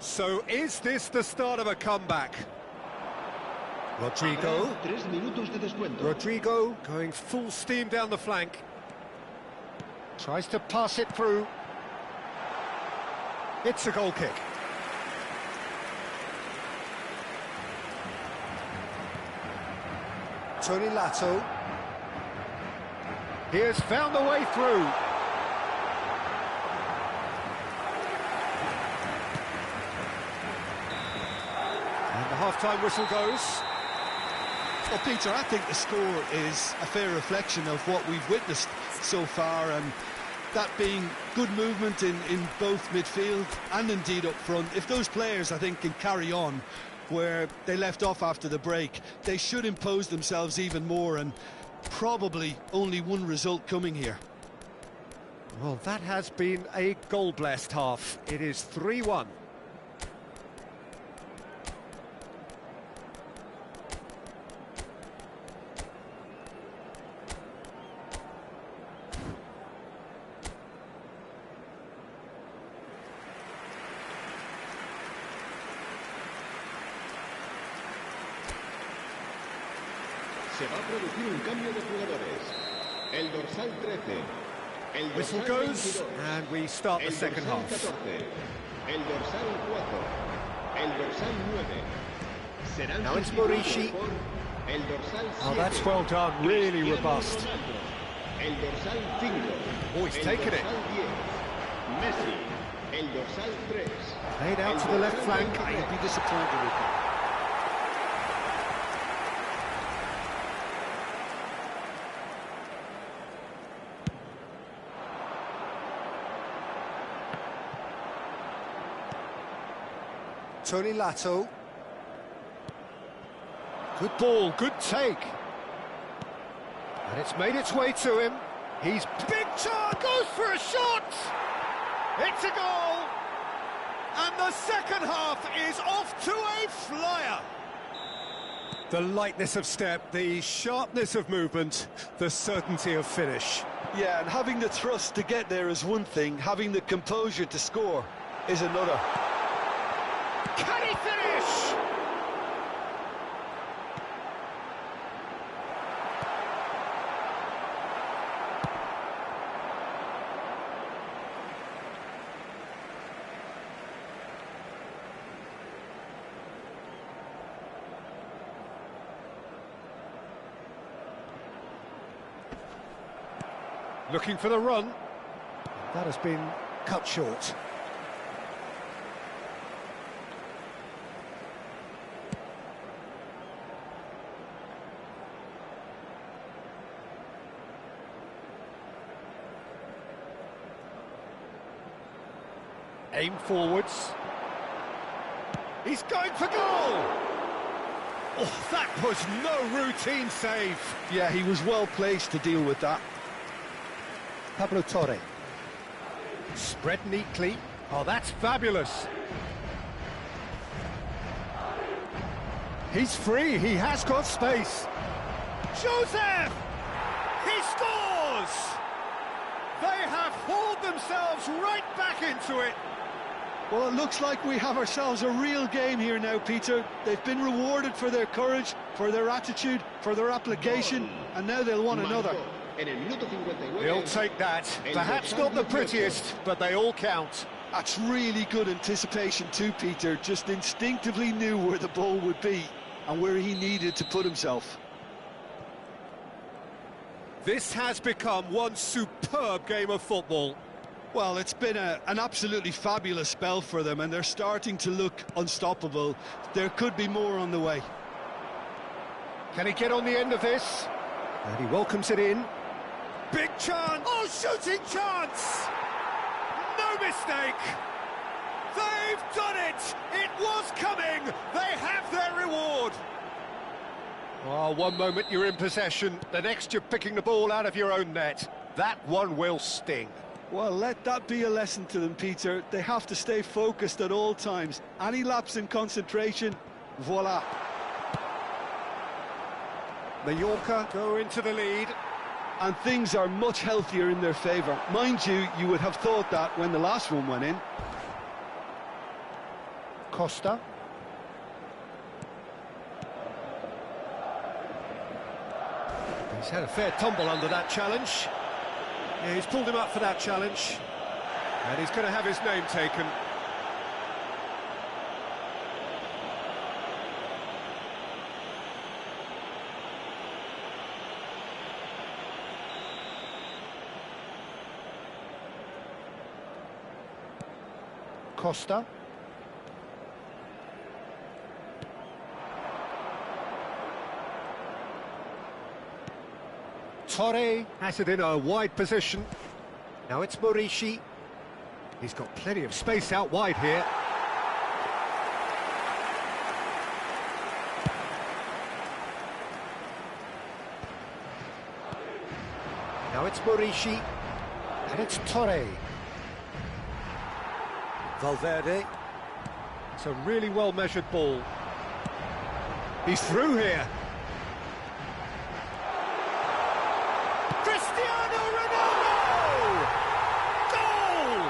So is this the start of a comeback? Rodrigo. 3 minutos de descuento. Rodrigo going full steam down the flank. Tries to pass it through. It's a goal kick. Tony Lato. He has found the way through. And the half-time whistle goes. Well, Peter, I think the score is a fair reflection of what we've witnessed so far, and that being good movement in both midfield and indeed up front. If those players, I think, can carry on where they left off after the break, they should impose themselves even more, and probably only one result coming here. Well, that has been a goal-blessed half. It is 3-1. Se va a producir un cambio de jugadores. El dorsal 13. El Whistle dorsal goes, 22, and we start the el second dorsal half. 14. El dorsal 4. El dorsal 9. Serán Now it's sustituidos Morishi. por el dorsal 7. Oh, that's well done, really robust. Ronaldo. El dorsal 5. Oh, he's el taken it. dorsal 10. Messi. El dorsal 3. Played out to the left flank. I'd be disappointed with that. Tony Lato. Good ball, good take. And it's made its way to him. He's big chance, goes for a shot! It's a goal! And the second half is off to a flyer! The lightness of step, the sharpness of movement, the certainty of finish. Yeah, and having the thrust to get there is one thing, having the composure to score is another. Can he finish? Looking for the run. That has been cut short. Aim forwards. He's going for goal! Oh, that was no routine save. Yeah, he was well placed to deal with that. Pablo Torre. Spread neatly. Oh, that's fabulous. He's free, he has got space. Joseph! He scores! They have hauled themselves right back into it. Well, it looks like we have ourselves a real game here now, Peter. They've been rewarded for their courage, for their attitude, for their application, and now they'll want another. He'll take that. Perhaps not the prettiest, but they all count. That's really good anticipation too, Peter. Just instinctively knew where the ball would be and where he needed to put himself. This has become one superb game of football. Well, it's been an absolutely fabulous spell for them, and they're starting to look unstoppable. There could be more on the way. Can he get on the end of this? And he welcomes it in. Big chance! Oh, shooting chance! No mistake! They've done it! It was coming! They have their reward! Oh, one moment you're in possession, the next you're picking the ball out of your own net. That one will sting. Well, let that be a lesson to them, Peter. They have to stay focused at all times. Any lapse in concentration, voila. Mallorca go into the lead. And things are much healthier in their favour. Mind you, you would have thought that when the last one went in. Costa. He's had a fair tumble under that challenge. Yeah, he's pulled him up for that challenge. And he's going to have his name taken. Costa. Torre has it in a wide position. Now it's Morishi. He's got plenty of space out wide here. Now it's Morishi. And it's Torre. Valverde. It's a really well-measured ball. He's through here. Cristiano Ronaldo! Goal!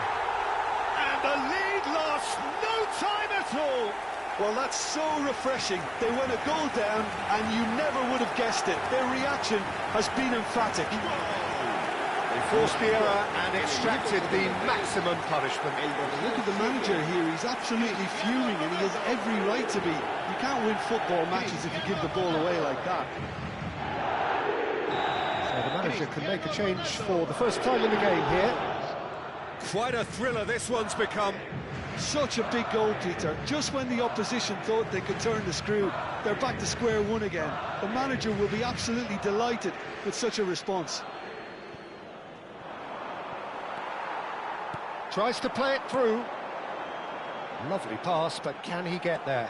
And the lead lost no time at all. Well, that's so refreshing. They went a goal down, and you never would have guessed it. Their reaction has been emphatic. They forced the error and extracted the maximum punishment. Look at the manager here. He's absolutely fuming, and he has every right to be. You can't win football matches if you give the ball away like that. So the manager can make a change for the first time in the game here. Quite a thriller this one's become. Such a big goal, Peter. Just when the opposition thought they could turn the screw, they're back to square one again. The manager will be absolutely delighted with such a response. Tries to play it through. Lovely pass, but can he get there?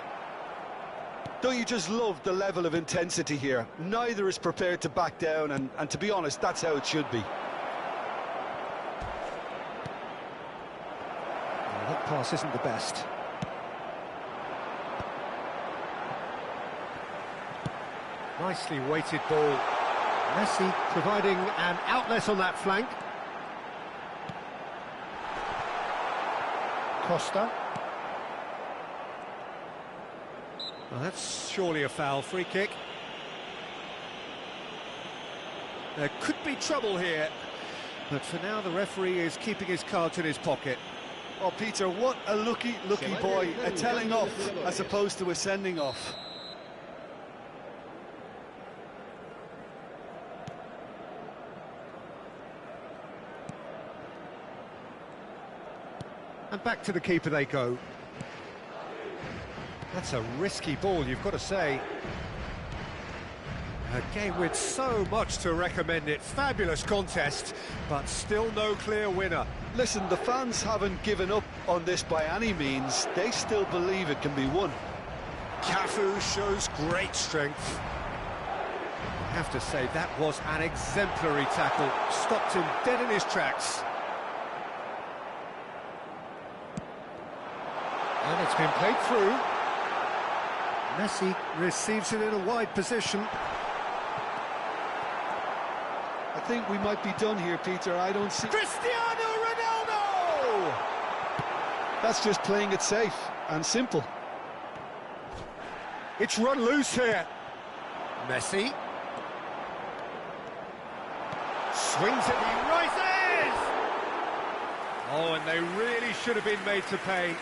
Don't you just love the level of intensity here? Neither is prepared to back down, and to be honest, that's how it should be. Well, that pass isn't the best. Nicely weighted ball. Messi providing an outlet on that flank. Costa. Well, that's surely a foul. Free kick. There could be trouble here, but for now the referee is keeping his cards in his pocket. Oh, Peter, what a lucky boy. A telling off as opposed to a sending off. And back to the keeper they go. That's a risky ball, you've got to say. A game with so much to recommend it. Fabulous contest, but still no clear winner. Listen, the fans haven't given up on this by any means. They still believe it can be won. Cafu shows great strength. I have to say, that was an exemplary tackle. Stopped him dead in his tracks. And it's been played through. Messi receives it in a wide position. I think we might be done here, Peter. I don't see... Cristiano Ronaldo! That's just playing it safe and simple. It's run loose here. Messi. Swings it, he rises! Oh, and they really should have been made to pay.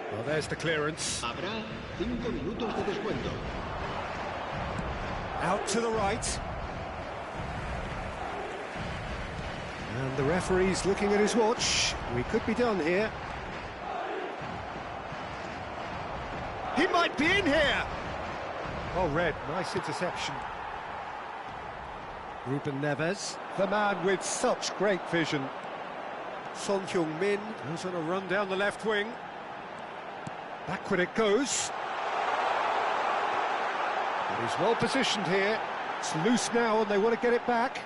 Well, there's the clearance. Habrá 5 minutos de descuento. Out to the right. And the referee's looking at his watch. We could be done here. He might be in here! Oh, red, nice interception. Ruben Neves, the man with such great vision. Son Heung-min goes on a run down the left wing. Backward it goes. But he's well positioned here. It's loose now and they want to get it back.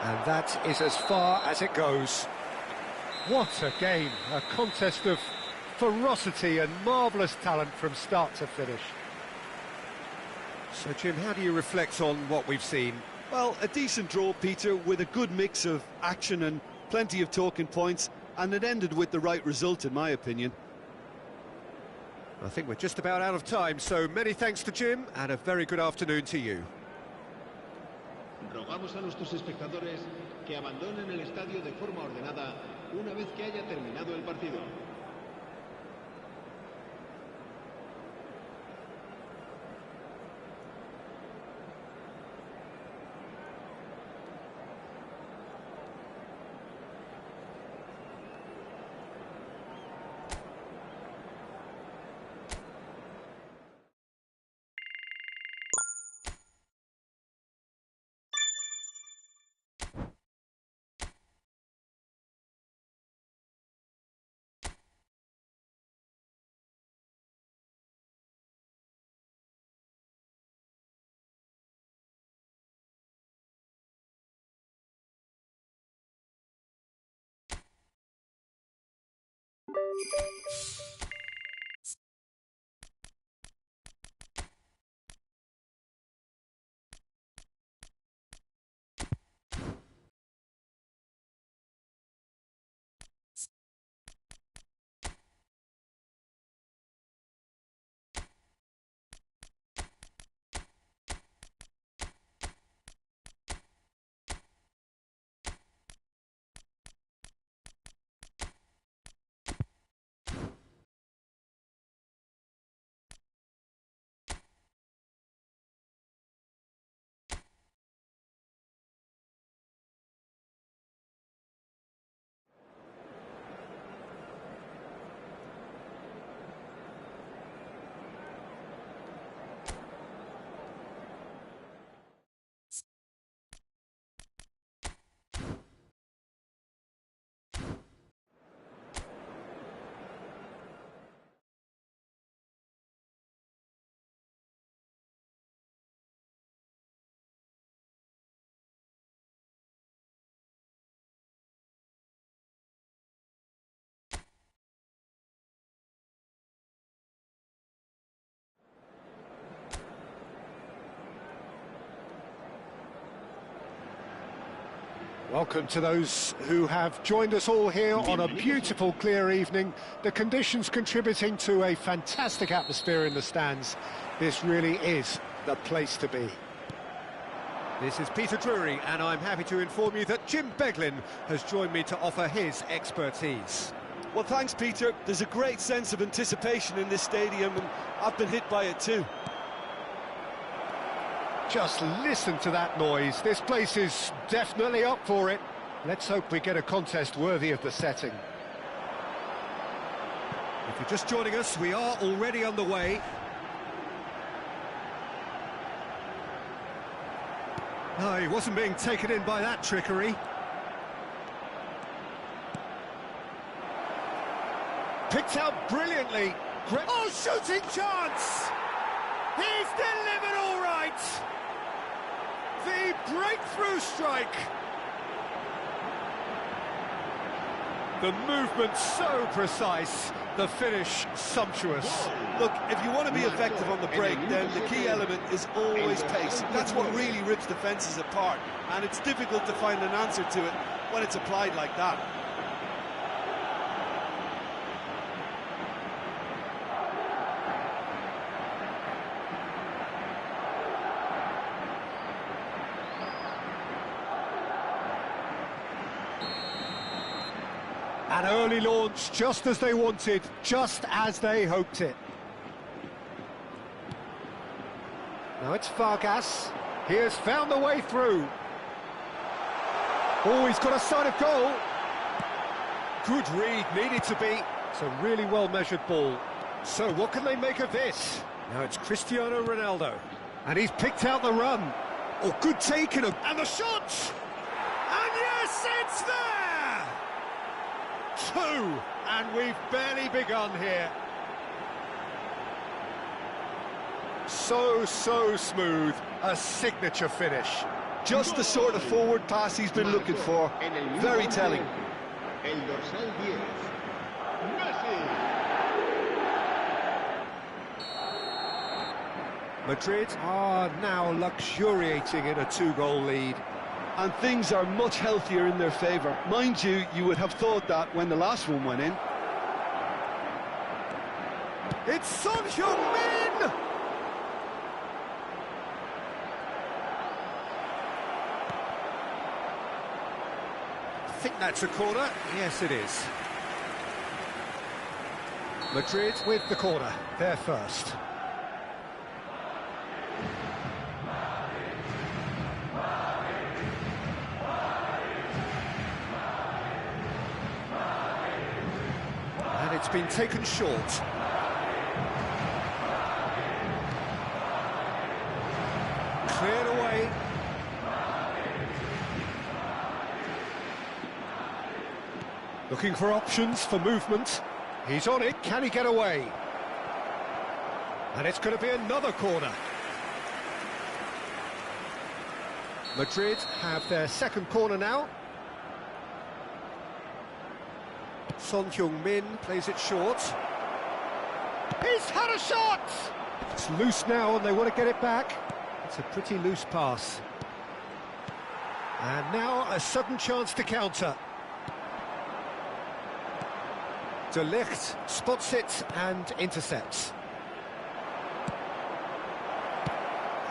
And that is as far as it goes. What a game, a contest of ferocity and marvellous talent from start to finish. So Jim, how do you reflect on what we've seen? Well, a decent draw, Peter, with a good mix of action and plenty of talking points, and it ended with the right result, in my opinion. I think we're just about out of time, so many thanks to Jim, and a very good afternoon to you. Rogamos a nuestros espectadores que abandonen el estadio de forma ordenada una vez que haya terminado el partido. Welcome to those who have joined us all here on a beautiful, clear evening. The conditions contributing to a fantastic atmosphere in the stands. This really is the place to be. This is Peter Drury, and I'm happy to inform you that Jim Beglin has joined me to offer his expertise. Well, thanks, Peter. There's a great sense of anticipation in this stadium, and I've been hit by it too. Just listen to that noise. This place is definitely up for it. Let's hope we get a contest worthy of the setting. If you're just joining us, we are already underway. Oh, he wasn't being taken in by that trickery. Picked out brilliantly. Oh, shooting chance! He's delivered all right! The breakthrough strike! The movement so precise, the finish sumptuous. Look, if you want to be effective on the break, then the key element is always pace. That's what really rips defences apart, and it's difficult to find an answer to it when it's applied like that. An early launch, just as they wanted, just as they hoped it. Now it's Vargas. He has found the way through. Oh, he's got a sight of goal. Good read, needed to be. It's a really well-measured ball. So what can they make of this? Now it's Cristiano Ronaldo. And he's picked out the run. Oh, good taken. And the shot! And yes, it's there! Two, and we've barely begun here. So smooth, a signature finish. Just the sort of forward pass he's been looking for. Very telling. El dorsal 10. Messi. Madrid are now luxuriating in a 2-goal lead. And things are much healthier in their favour. Mind you, you would have thought that when the last one went in. It's Son Heung-min! I think that's a corner. Yes, it is. Madrid with the corner. They're first. And it's been taken short. Cleared away. Looking for options for movement. He's on it. Can he get away? And it's going to be another corner. Madrid have their second corner now. Son Heung-min plays it short. He's had a shot! It's loose now and they want to get it back. It's a pretty loose pass. And now a sudden chance to counter. De Ligt spots it and intercepts.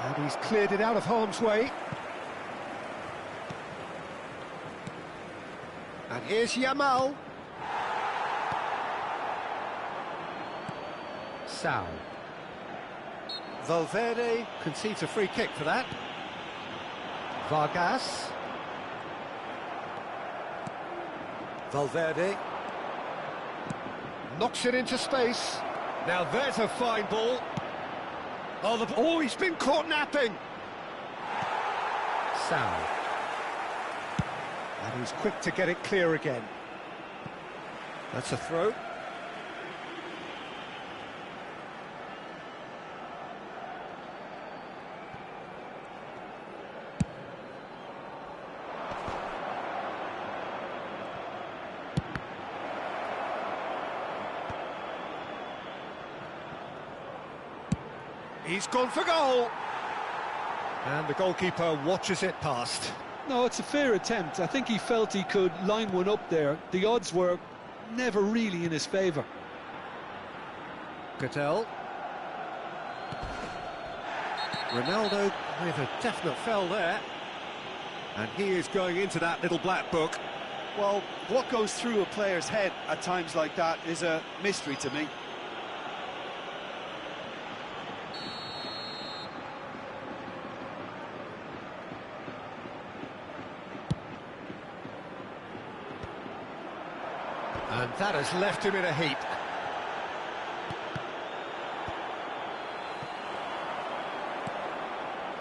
And he's cleared it out of harm's way. And here's Yamal. Sal. Valverde concedes a free kick for that. Vargas. Valverde. Knocks it into space. Now there's a fine ball. Oh, he's been caught napping. Sal. And he's quick to get it clear again. That's a throw. He's gone for goal. And the goalkeeper watches it past. No, it's a fair attempt. I think he felt he could line one up there. The odds were never really in his favour. Cattell. Ronaldo with a definite foul there. And he is going into that little black book. Well, what goes through a player's head at times like that is a mystery to me. And that has left him in a heap.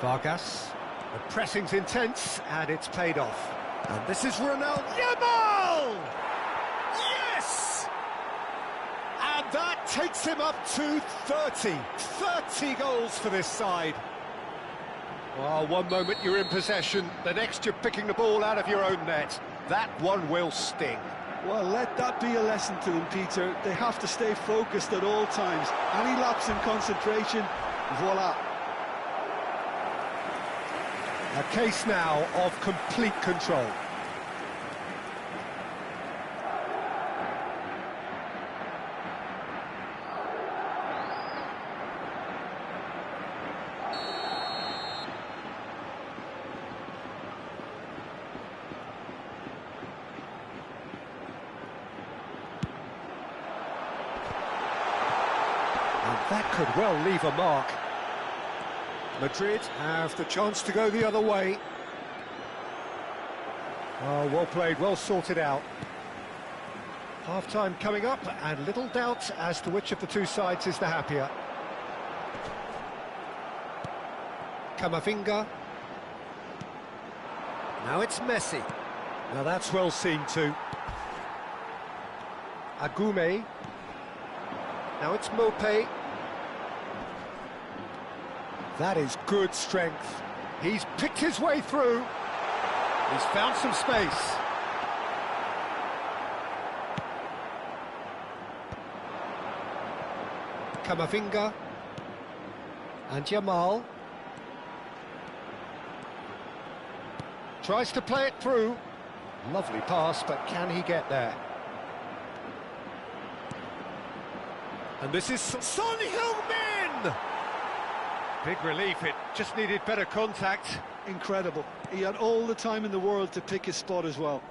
Vargas. The pressing's intense, and it's paid off. And this is Ronaldo. Yamal! Yes! And that takes him up to 30. 30 goals for this side. Well, one moment you're in possession, the next you're picking the ball out of your own net. That one will sting. Well, let that be a lesson to them, Peter. They have to stay focused at all times. Any lapse in concentration, voila. A case now of complete control. And that could well leave a mark. Madrid have the chance to go the other way. Oh, well played, well sorted out. Half-time coming up, and little doubt as to which of the two sides is the happier. Camavinga. Now it's Messi. Now that's well seen too. Agume. Now it's Mopé. That is good strength. He's picked his way through. He's found some space. Camavinga. And Yamal. Tries to play it through. Lovely pass, but can he get there? And this is Son Heung-min! Big relief, it just needed better contact. Incredible. He had all the time in the world to pick his spot as well.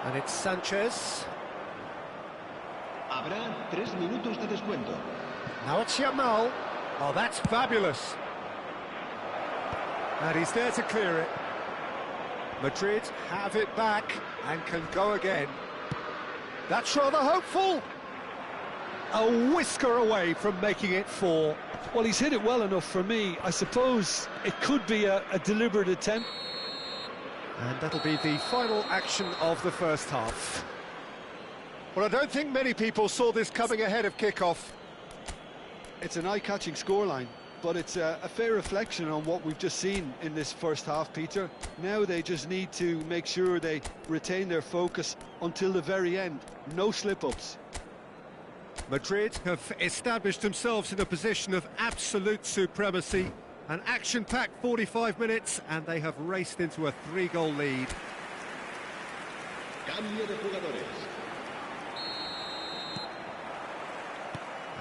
And it's Sanchez. Habrá 3 minutos de descuento. Now it's Yamal. Oh, that's fabulous. And he's there to clear it. Madrid have it back and can go again. That's rather hopeful. A whisker away from making it 4. Well, he's hit it well enough for me. I suppose it could be a deliberate attempt. And that'll be the final action of the first half. Well, I don't think many people saw this coming ahead of kickoff. It's an eye-catching scoreline, but it's a fair reflection on what we've just seen in this first half, Peter. Now they just need to make sure they retain their focus until the very end. No slip-ups. Madrid have established themselves in a position of absolute supremacy. An action-packed 45 minutes, and they have raced into a 3-goal lead. Cambio de jugadores.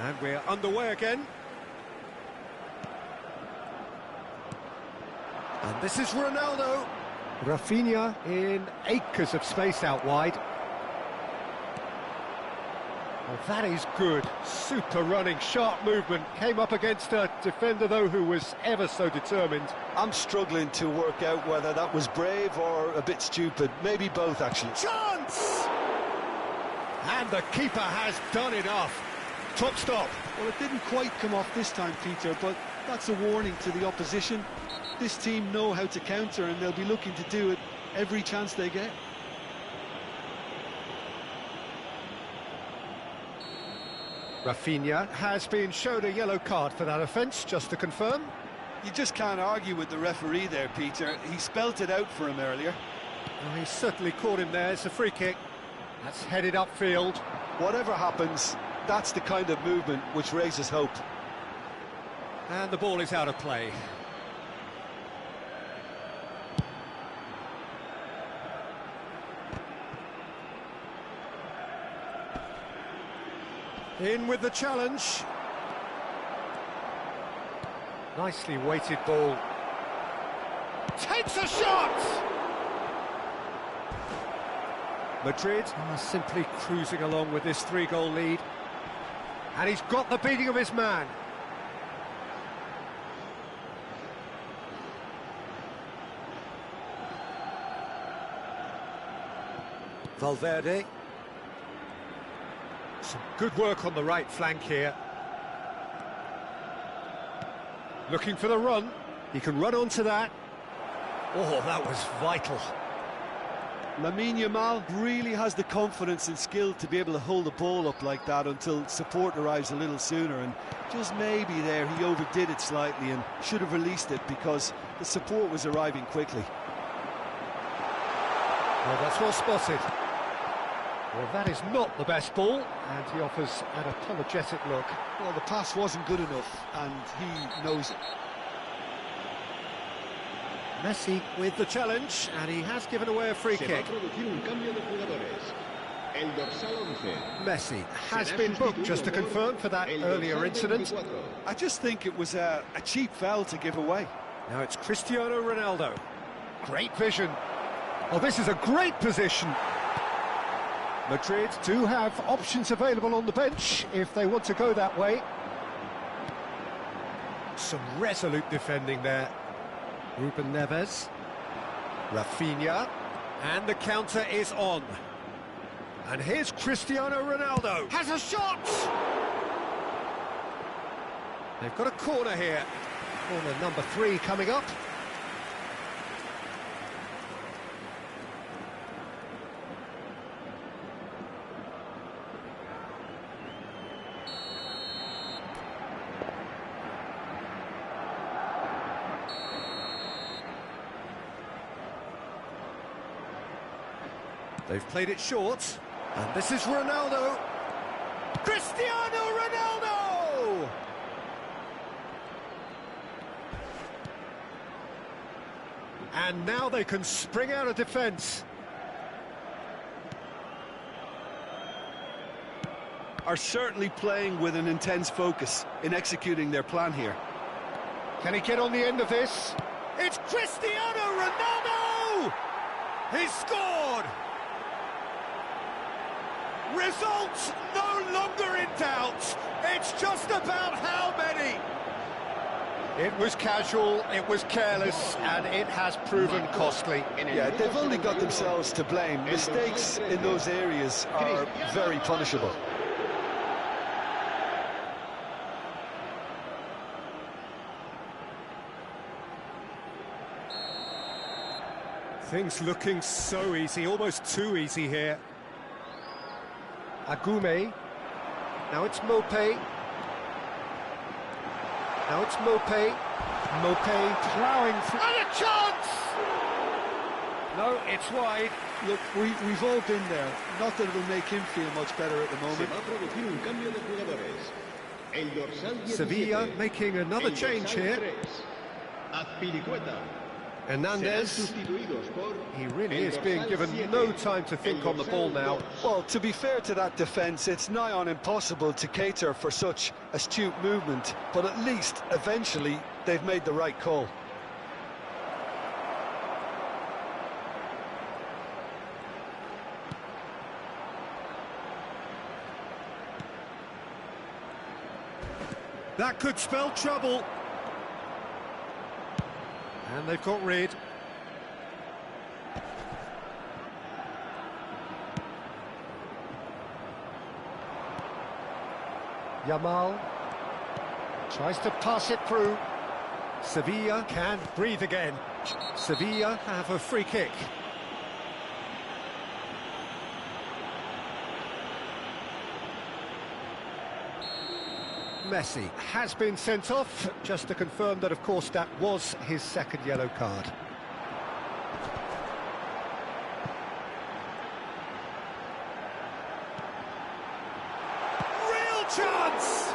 And we're underway again. And this is Ronaldo. Rafinha in acres of space out wide. Well, that is good. Super running, sharp movement. Came up against a defender, though, who was ever so determined. I'm struggling to work out whether that was brave or a bit stupid. Maybe both, actually. Chance! And the keeper has done enough. Top stop. Well, it didn't quite come off this time, Peter, but that's a warning to the opposition. This team know how to counter, and they'll be looking to do it every chance they get. Rafinha has been shown a yellow card for that offence, just to confirm. You just can't argue with the referee there, Peter. He spelt it out for him earlier. Well, he certainly caught him there. It's a free kick. That's headed upfield. Whatever happens, that's the kind of movement which raises hope. And the ball is out of play. In with the challenge. Nicely weighted ball. Takes a shot! Madrid are simply cruising along with this 3-goal lead. And he's got the beating of his man. Valverde. Some good work on the right flank here. Looking for the run. He can run onto that. Oh, that was vital. Lamine Yamal really has the confidence and skill to be able to hold the ball up like that until support arrives a little sooner, and just maybe there he overdid it slightly and should have released it because the support was arriving quickly. Well, that's well spotted. Well, that is not the best ball, and he offers an apologetic look. Well, the pass wasn't good enough, and he knows it. Messi with the challenge, and he has given away a free kick. Messi has been booked, just to confirm, for that earlier incident. I just think it was a cheap foul to give away. Now it's Cristiano Ronaldo. Great vision. Oh, this is a great position. Madrid do have options available on the bench if they want to go that way. Some resolute defending there. Ruben Neves. Rafinha. And the counter is on. And here's Cristiano Ronaldo. Has a shot! They've got a corner here. Corner number 3 coming up. They've played it short, and this is Ronaldo. Cristiano Ronaldo! And now they can spring out of defence. Are certainly playing with an intense focus in executing their plan here. Can he get on the end of this? It's Cristiano Ronaldo! He's scored! Results no longer in doubt. It's just about how many. It was casual, it was careless, and it has proven costly. Yeah, they've only got themselves to blame. Mistakes in those areas are very punishable. Things looking so easy, almost too easy here. Agume. Now it's Mopé. Now it's Mopé. Mopé ploughing through. And a chance! No, it's wide. Look, we've all been there. Not that it'll make him feel much better at the moment. Sevilla making another change here. Hernandez, he really is being given no time to think on the ball now. Well, to be fair to that defence, it's nigh on impossible to cater for such astute movement, but at least, eventually, they've made the right call. That could spell trouble. And they've got rid. Yamal tries to pass it through. Sevilla can breathe again. Sevilla have a free kick. Messi has been sent off, just to confirm that, of course, that was his second yellow card. Real chance!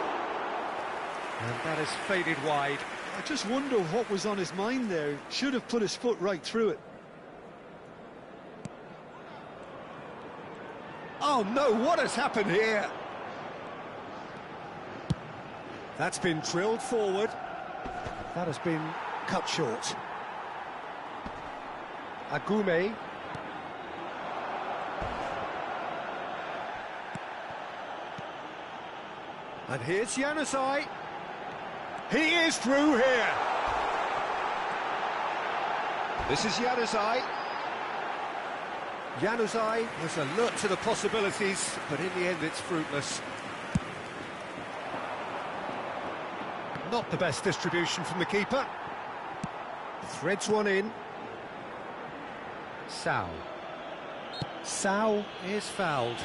And that is faded wide. I just wonder what was on his mind there. Should have put his foot right through it. Oh no, what has happened here? That's been drilled forward. That has been cut short. Agume. And here's Januzaj. He is through here. This is Januzaj. Januzaj was alert to the possibilities, but in the end it's fruitless. Not the best distribution from the keeper. Threads one in. Sau. Sau is fouled.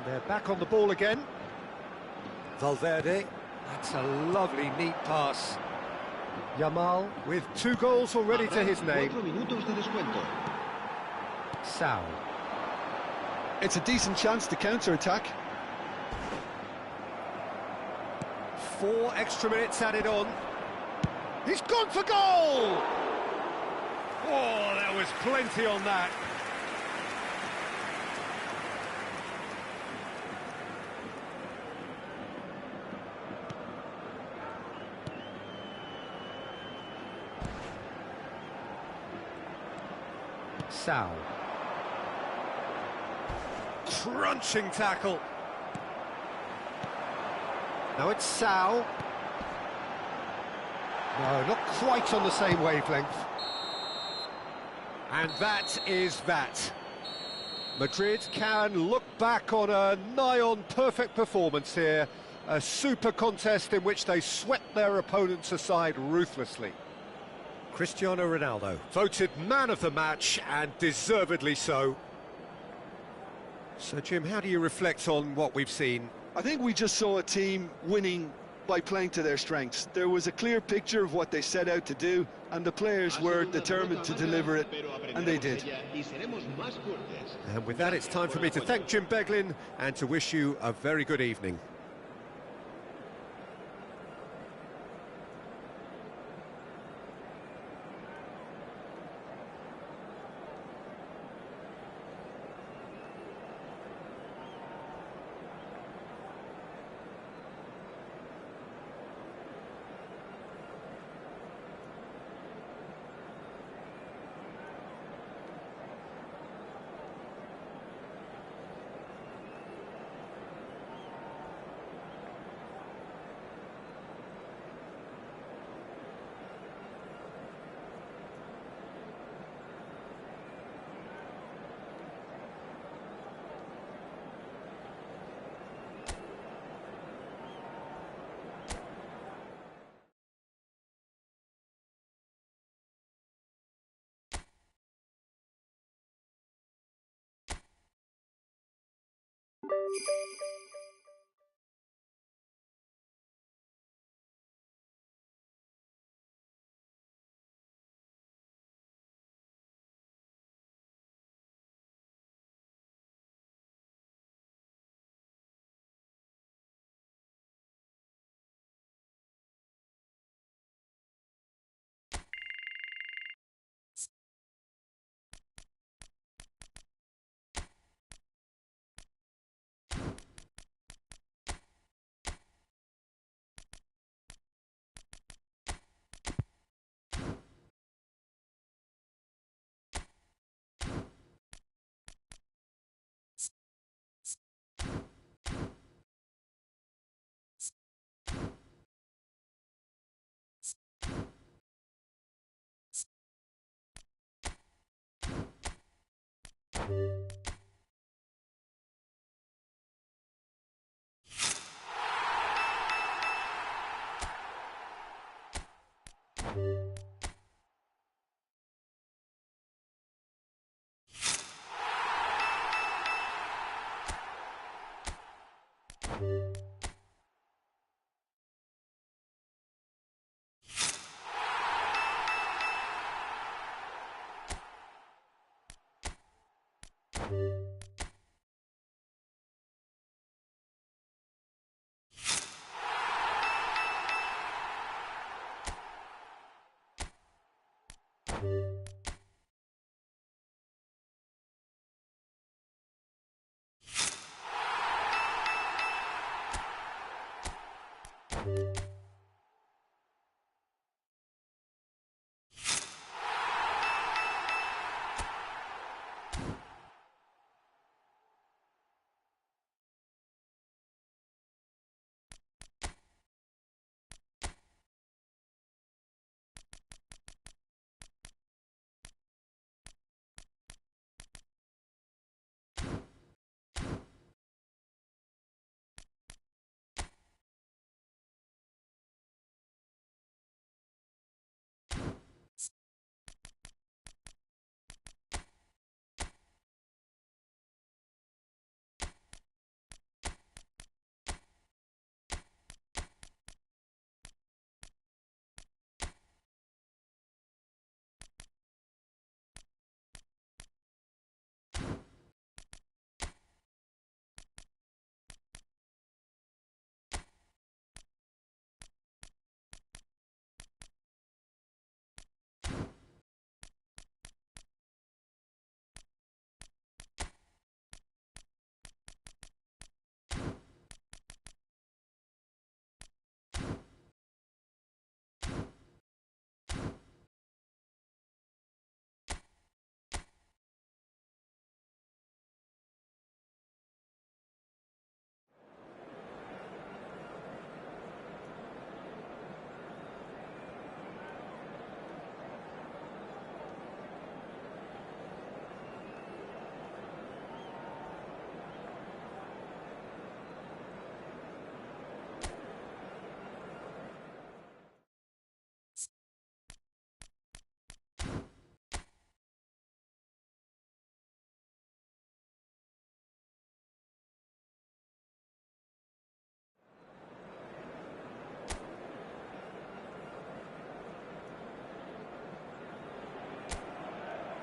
They're back on the ball again. Valverde, that's a lovely, neat pass. Yamal with 2 goals already to his name. Sau. It's a decent chance to counter-attack. 4 extra minutes added on. He's gone for goal! Oh, there was plenty on that. Sau. Crunching tackle. Now it's Sau. No, not quite on the same wavelength. And that is that. Madrid can look back on a nigh-on perfect performance here. A super contest in which they swept their opponents aside ruthlessly. Cristiano Ronaldo, voted man of the match, and deservedly so. So, Jim, how do you reflect on what we've seen? I think we just saw a team winning by playing to their strengths. There was a clear picture of what they set out to do, and the players were determined to deliver it, and they did. And with that, it's time for me to thank Jim Beglin and to wish you a very good evening.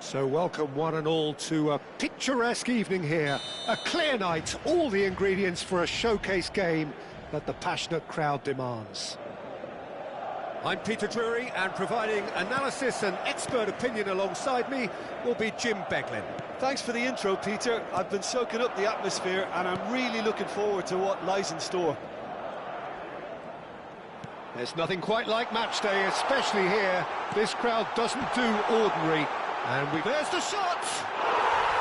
So welcome one and all to a picturesque evening here. A clear night, all the ingredients for a showcase game that the passionate crowd demands. I'm Peter Drury, and providing analysis and expert opinion alongside me will be Jim Beglin. Thanks for the intro, Peter. I've been soaking up the atmosphere and I'm really looking forward to what lies in store. There's nothing quite like match day, especially here. This crowd doesn't do ordinary. And there's the shot!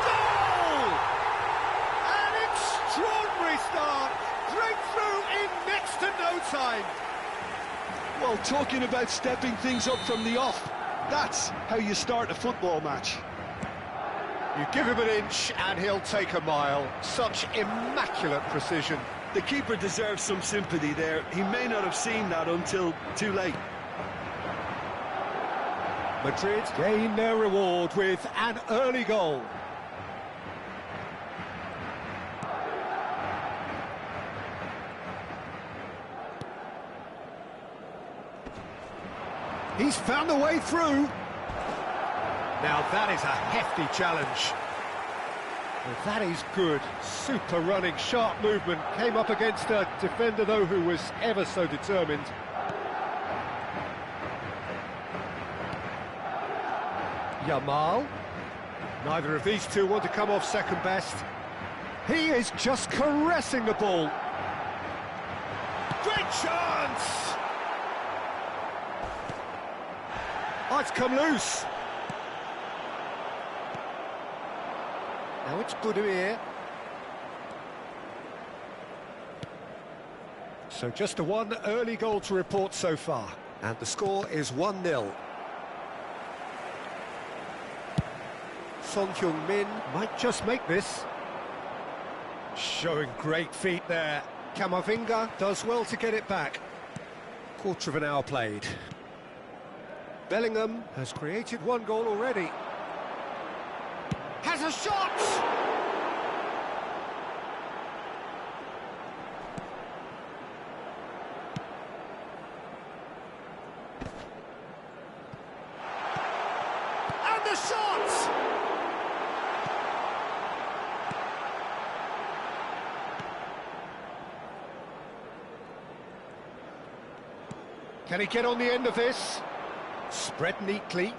Goal! An extraordinary start! Breakthrough in next to no time! Well, talking about stepping things up from the off, that's how you start a football match. You give him an inch and he'll take a mile. Such immaculate precision. The keeper deserves some sympathy there. He may not have seen that until too late. Madrid gain their reward with an early goal. He's found a way through. Now that is a hefty challenge. Well, that is good. Super running, sharp movement. Came up against a defender, though, who was ever so determined. Yamal. Neither of these two want to come off second best. He is just caressing the ball. Great chance! Oh, it's come loose. Now it's Budimir. So just a one early goal to report so far. And the score is 1-0. Son Heung-min might just make this. Showing great feet there. Camavinga does well to get it back. Quarter of an hour played. Bellingham has created one goal already. Has a shot! And the shot! Can he get on the end of this? Spread neatly.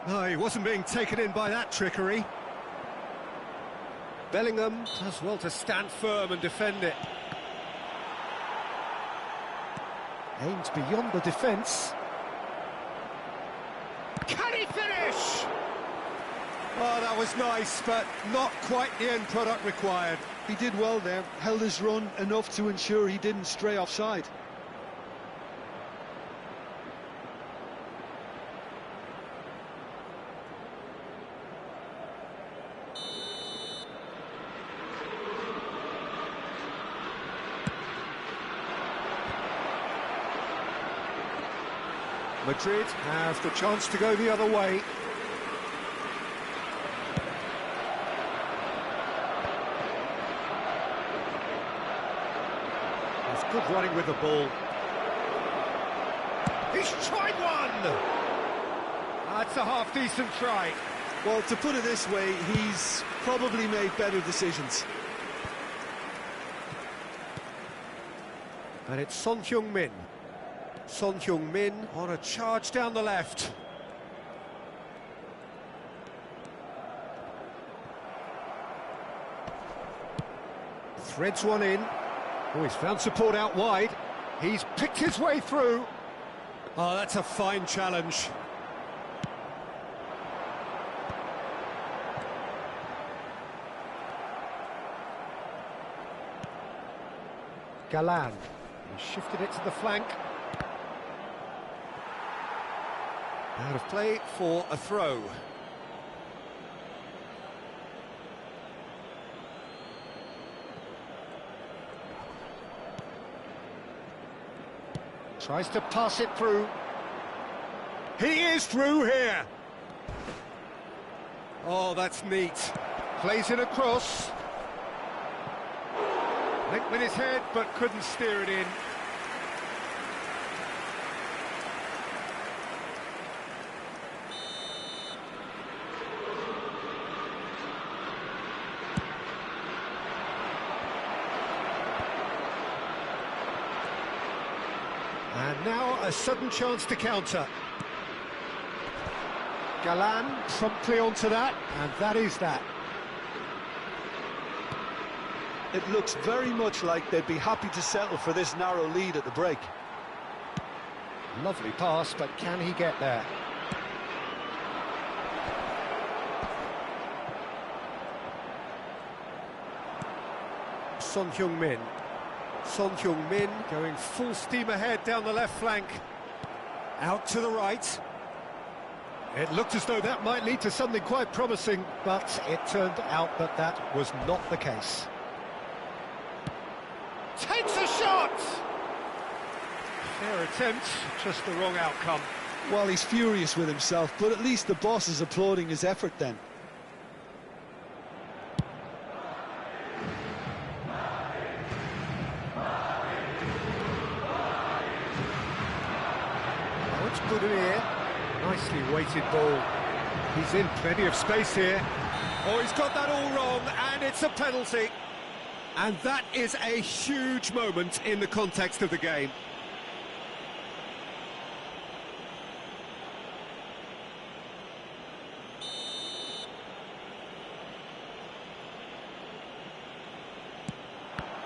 No, he wasn't being taken in by that trickery. Bellingham does well to stand firm and defend it. Aims beyond the defence. Can he finish? Oh, that was nice, but not quite the end product required. He did well there, held his run enough to ensure he didn't stray offside. Madrid have the chance to go the other way. He's good running with the ball. He's tried one! That's a half-decent try. Well, to put it this way, he's probably made better decisions. And it's Son Heung-min. Son Heung-min on a charge down the left. Threads one in. Oh, he's found support out wide. He's picked his way through. Oh, that's a fine challenge. Galan. He shifted it to the flank. Out of play for a throw. Tries to pass it through. He is through here. Oh, that's neat. Plays it across. Went with his head, but couldn't steer it in. And now a sudden chance to counter. Galan promptly onto that, and that is that. It looks very much like they'd be happy to settle for this narrow lead at the break. Lovely pass, but can he get there? Son Heung-min. Son Heung-min going full steam ahead down the left flank. Out to the right. It looked as though that might lead to something quite promising, but it turned out that that was not the case. Takes a shot! Fair attempt, just the wrong outcome. Well, he's furious with himself, but at least the boss is applauding his effort then. Oh, it's good in here. Nicely weighted ball. He's in plenty of space here. Oh, he's got that all wrong, and it's a penalty. And that is a huge moment in the context of the game.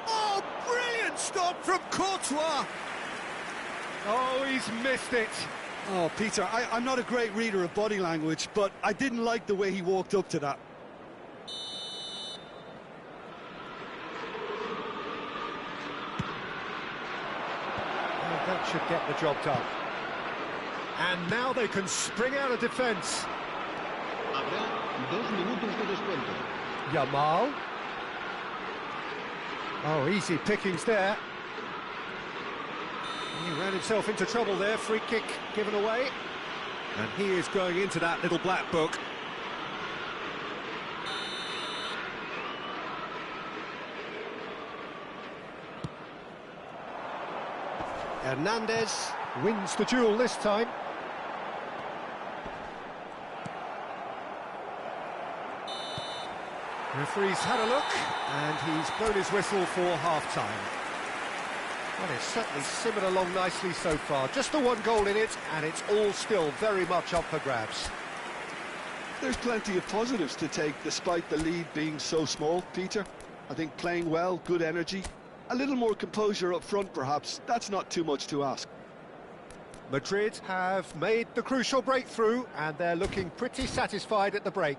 Oh, brilliant stop from Courtois! Oh, he's missed it. Oh, Peter, I'm not a great reader of body language, but I didn't like the way he walked up to that. That should get the job done. And now they can spring out of defence. Habrá 2 minutos de descuento. Yamal. Oh, easy pickings there. He ran himself into trouble there. Free kick given away. And he is going into that little black book. Hernandez wins the duel this time. Referee's had a look, and he's blown his whistle for half-time. Well, it's certainly simmered along nicely so far. Just the one goal in it, and it's all still very much up for grabs. There's plenty of positives to take, despite the lead being so small, Peter. I think playing well, good energy. A little more composure up front, perhaps. That's not too much to ask. Madrid have made the crucial breakthrough, and they're looking pretty satisfied at the break.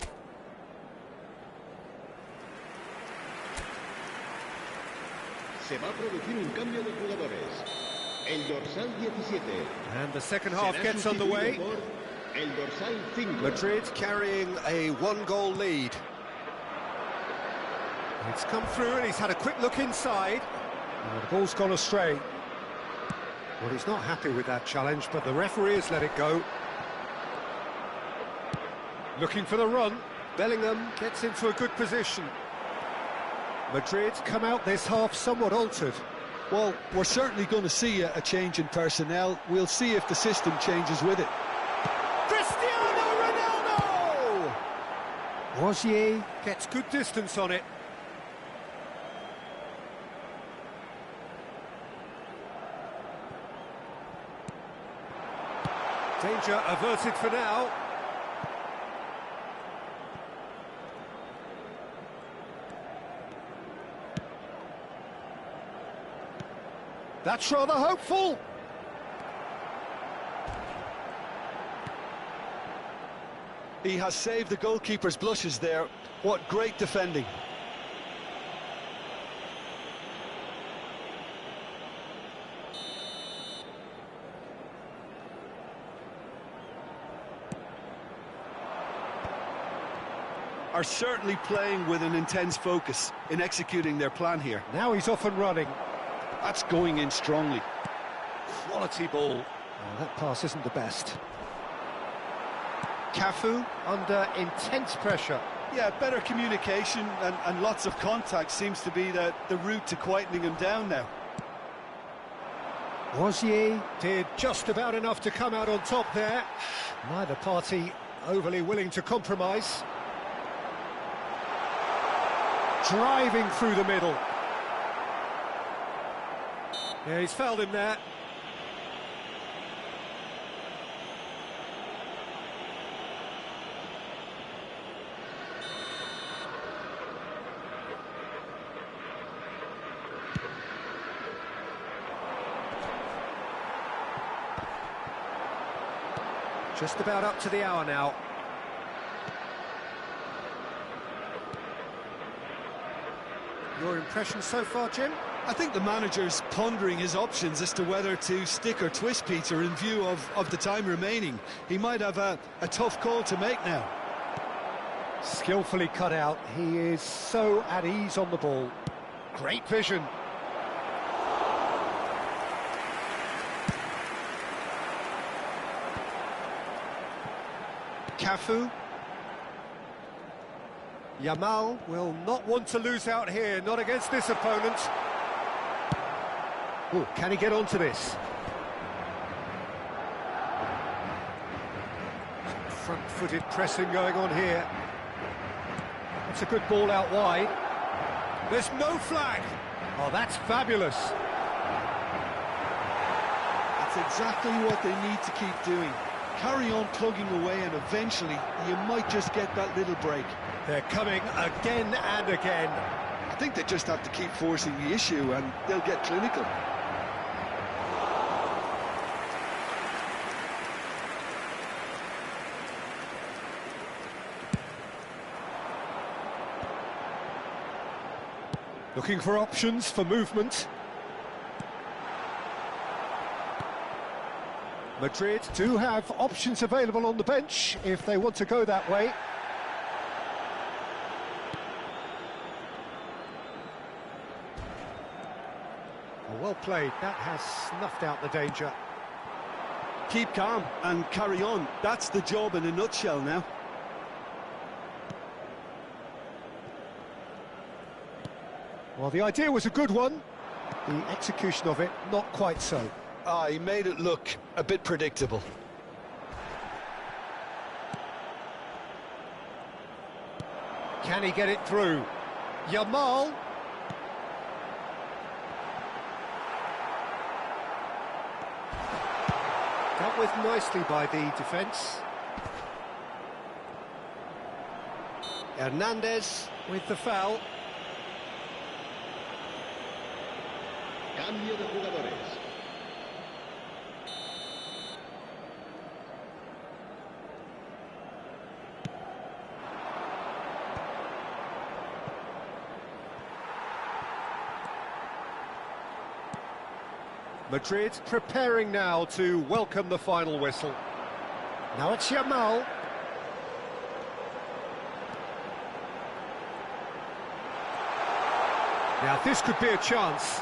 Se va a producir un cambio de jugadores. El dorsal 17. And the second half gets underway. El dorsal 5. Madrid carrying a one-goal lead. It's come through, and he's had a quick look inside. Oh, the ball's gone astray. Well, he's not happy with that challenge, but the referee has let it go. Looking for the run. Bellingham gets into a good position. Madrid come out this half somewhat altered. Well, we're certainly going to see a change in personnel. We'll see if the system changes with it. Cristiano Ronaldo! Rosier gets good distance on it. Danger averted for now. That's rather hopeful. He has saved the goalkeeper's blushes there. What great defending. Are certainly playing with an intense focus in executing their plan here. Now he's off and running. That's going in strongly. Quality ball. Oh, that pass isn't the best. Cafu under intense pressure. Yeah, better communication and lots of contact seems to be the route to quietening him down now. Rosier did just about enough to come out on top there. Neither party overly willing to compromise. Driving through the middle. Yeah, he's fouled him there. Just about up to the hour now. Your impression so far, Jim? I think the manager's pondering his options as to whether to stick or twist Peter in view of the time remaining. He might have a tough call to make now. Skillfully cut out. He is so at ease on the ball. Great vision. Cafu. Yamal will not want to lose out here, not against this opponent. Oh, can he get onto this? Front-footed pressing going on here. It's a good ball out wide. There's no flag. Oh, that's fabulous. That's exactly what they need to keep doing. Carry on plugging away and eventually you might just get that little break. They're coming again and again. I think they just have to keep forcing the issue and they'll get clinical. Looking for options for movement. Madrid do have options available on the bench if they want to go that way. Well played, that has snuffed out the danger. Keep calm and carry on. That's the job in a nutshell now. Well, the idea was a good one. The execution of it, not quite so. He made it look a bit predictable. Can he get it through? Yamal. Dealt with nicely by the defence. Hernandez with the foul. Cambio de jugadores. Madrid preparing now to welcome the final whistle. Now it's Yamal. Now this could be a chance.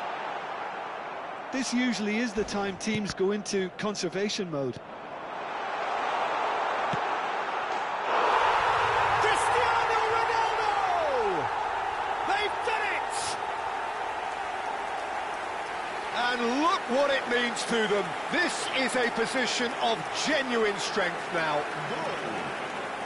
This usually is the time teams go into conservation mode. Cristiano Ronaldo! They've done it! And look what it means to them. This is a position of genuine strength now.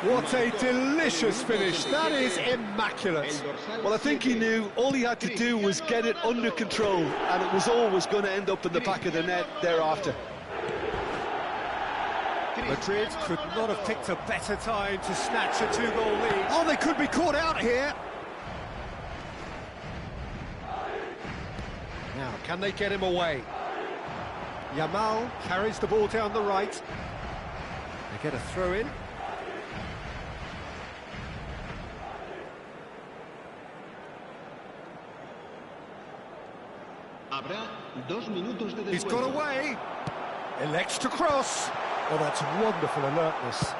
What a delicious finish. That is immaculate. Well, I think he knew all he had to do was get it under control, and it was always going to end up in the back of the net thereafter. Madrid could not have picked a better time to snatch a two-goal lead. Oh, they could be caught out here. Now, can they get him away? Yamal carries the ball down the right. They get a throw-in. He's got away. Elects to cross. Oh, that's wonderful alertness.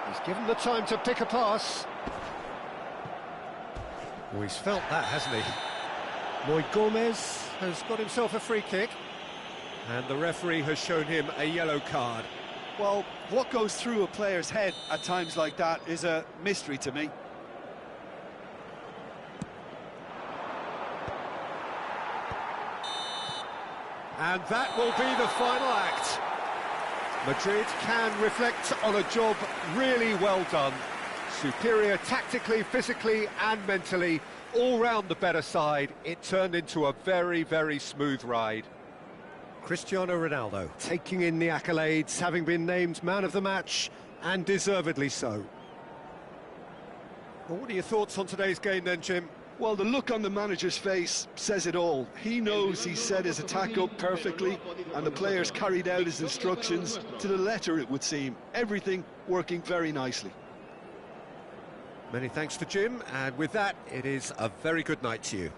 He's given the time to pick a pass. Oh, he's felt that, hasn't he? Moy Gomez has got himself a free kick. And the referee has shown him a yellow card. Well, what goes through a player's head at times like that is a mystery to me. And that will be the final act. Madrid can reflect on a job really well done. Superior tactically, physically and mentally, all round the better side. It turned into a very, very smooth ride. Cristiano Ronaldo taking in the accolades, having been named man of the match, and deservedly so. Well, what are your thoughts on today's game then, Jim? Well, the look on the manager's face says it all. He knows he set his attack up perfectly, and the players carried out his instructions to the letter, it would seem. Everything working very nicely. Many thanks to Jim, and with that, it is a very good night to you.